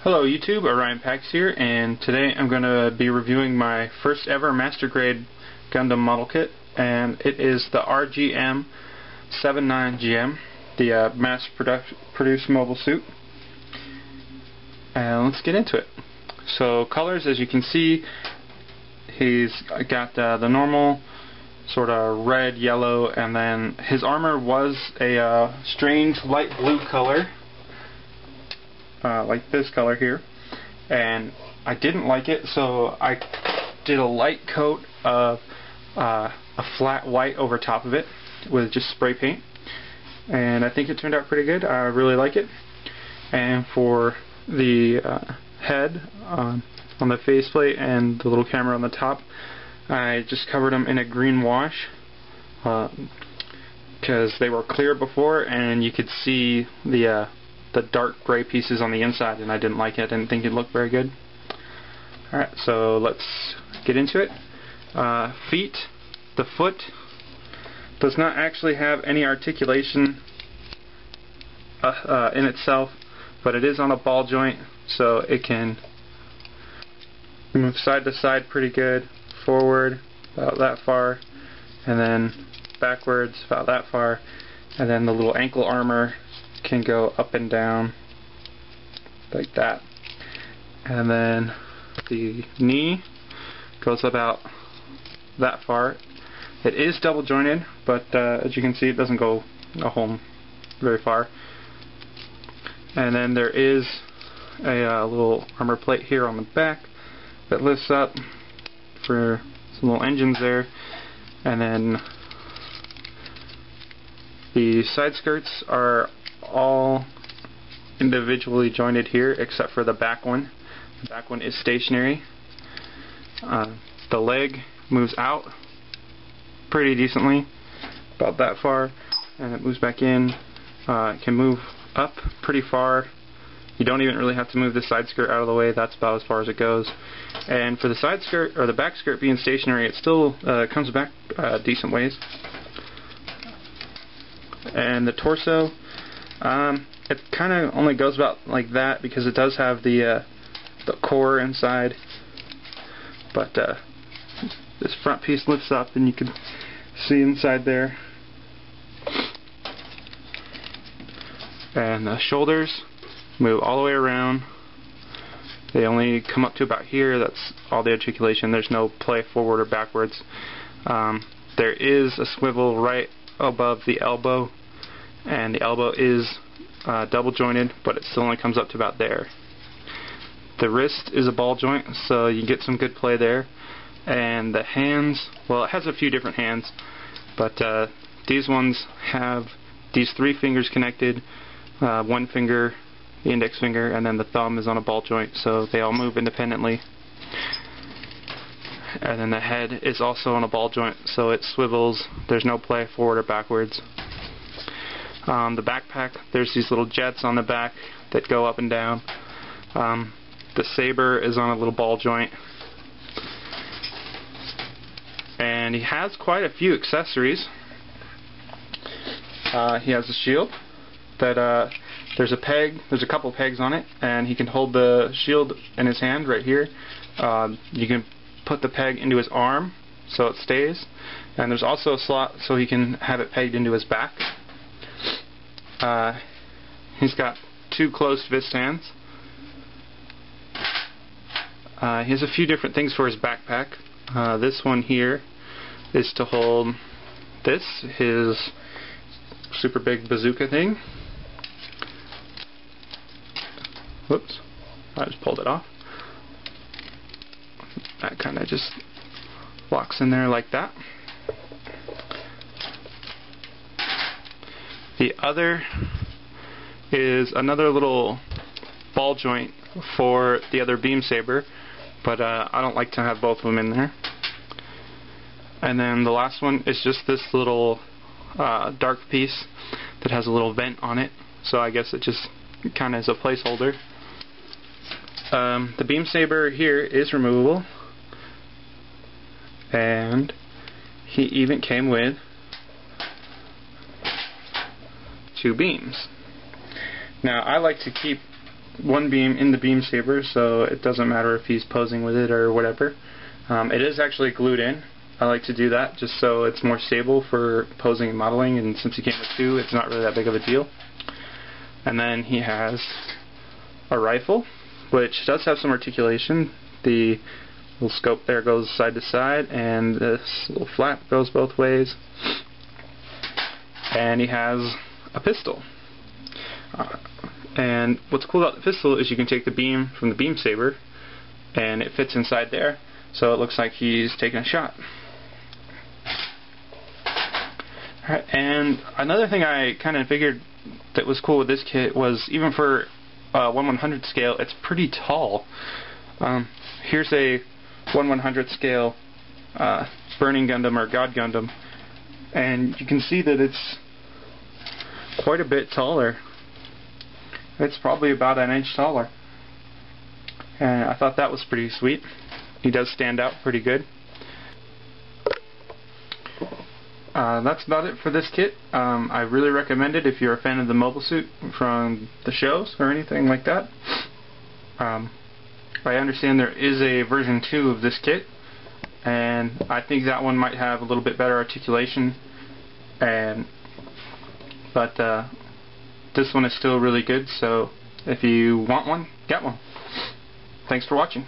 Hello YouTube, Orion Pax here, and today I'm going to be reviewing my first ever Master Grade Gundam model kit, and it is the RGM-79GM, the mass-produced mobile suit. And let's get into it. So colors, as you can see, he's got the normal sort of red, yellow, and then his armor was a strange light blue color. Like this color here, and I didn't like it, so I did a light coat of a flat white over top of it with just spray paint, and I think it turned out pretty good. I really like it. And for the head on the faceplate and the little camera on the top, I just covered them in a green wash because they were clear before and you could see the dark gray pieces on the inside, and I didn't like it. I didn't think it looked very good. Alright, so let's get into it. Feet. The foot does not actually have any articulation in itself, but it is on a ball joint, so it can move side to side pretty good, forward about that far, and then backwards about that far, and then the little ankle armor can go up and down like that, and then the knee goes about that far. It is double jointed, but as you can see, it doesn't go a whole very far. And then there is a little armor plate here on the back that lifts up for some little engines there, and then the side skirts are all individually jointed here except for the back one. The back one is stationary. The leg moves out pretty decently, about that far, and it moves back in. It can move up pretty far. You don't even really have to move the side skirt out of the way. That's about as far as it goes. And for the side skirt, or the back skirt being stationary, it still comes back decent ways. And the torso, it kind of only goes about like that because it does have the core inside, but this front piece lifts up and you can see inside there. And the shoulders move all the way around. They only come up to about here. That's all the articulation. There's no play forward or backwards. There is a swivel right above the elbow, and the elbow is double jointed, but it still only comes up to about there. The wrist is a ball joint, so you get some good play there. And the hands, well, it has a few different hands, but these ones have these 3 fingers connected, one finger, the index finger, and then the thumb is on a ball joint, so they all move independently. And then the head is also on a ball joint, so it swivels. There's no play forward or backwards. The backpack, there's these little jets on the back that go up and down. The saber is on a little ball joint. And he has quite a few accessories. He has a shield that there's a couple pegs on it, and he can hold the shield in his hand right here. You can put the peg into his arm so it stays, and there's also a slot so he can have it pegged into his back. He's got 2 closed fist hands. He has a few different things for his backpack. This one here is to hold this, his super big bazooka thing. Whoops, I just pulled it off. That kind of just locks in there like that. The other is another little ball joint for the other beam saber, but I don't like to have both of them in there. And then the last one is just this little dark piece that has a little vent on it, so I guess it just kind of is a placeholder. The beam saber here is removable, and he even came with 2 beams. Now I like to keep one beam in the beam saber, so it doesn't matter if he's posing with it or whatever. It is actually glued in. I like to do that just so it's more stable for posing and modeling, and since he came with two, it's not really that big of a deal. And then he has a rifle, which does have some articulation. The little scope there goes side to side, and this little flap goes both ways. And he has a pistol. And what's cool about the pistol is you can take the beam from the beam saber, and it fits inside there, so it looks like he's taking a shot. Alright, and another thing I kind of figured that was cool with this kit was, even for 1/100 scale, it's pretty tall. Here's a 1/100 scale Burning Gundam or God Gundam, and you can see that it's quite a bit taller. It's probably about an inch taller, and I thought that was pretty sweet. He does stand out pretty good. That's about it for this kit. I really recommend it if you're a fan of the mobile suit from the shows or anything like that. I understand there is a version 2 of this kit, and I think that one might have a little bit better articulation, but this one is still really good, so if you want one, get one. Thanks for watching.